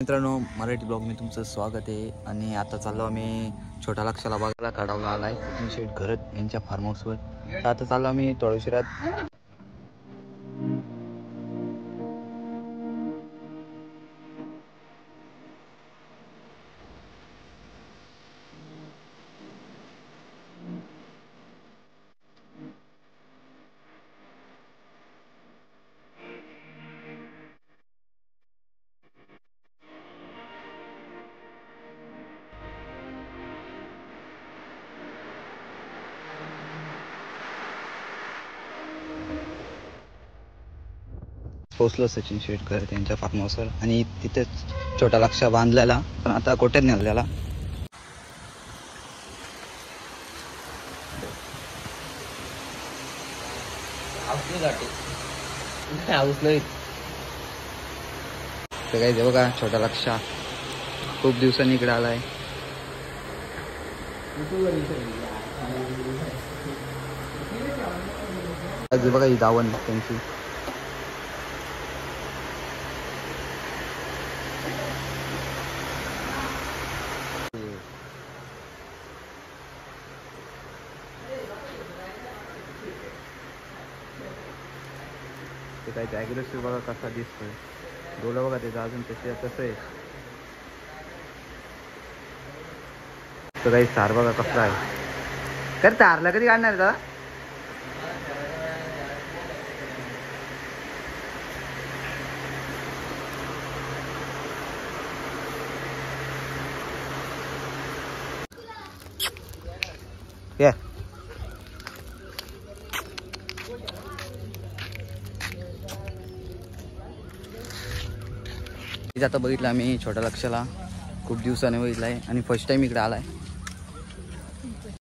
मित्रांनो, मराठी ब्लॉग मी तुमचं स्वागत आहे. आणि आता चाललो आम्ही छोटा लक्षाला बघायला. काढावला आलाय सचिन शेठ घरत यांच्या फार्म हाऊसवर. तर आता चाललो आम्ही थोड्या उशिरात. पोचलो सचिन शेठ घर त्यांच्या फार्म हाऊसवर. आणि तिथेच छोटा लक्ष्या बांधलेला, पण आता कोट्यात नेलेला. तर काय बघा, छोटा लक्ष्या खूप दिवसांनी इकडे आलाय. बघा ही दावण त्यांची. ते काय ॲग्रेसिव्ह बघा कसा दिसतोय. डोलं बघा त्याचं अजून तसं आहे. तो काही सार बघा कसला आहे. तर तारला कधी काढणार का? या आता बघितलं आम्ही छोट्या लक्षाला. खूप दिवसाने बघितलं आहे आणि फर्स्ट टाइम इकडे आलाय.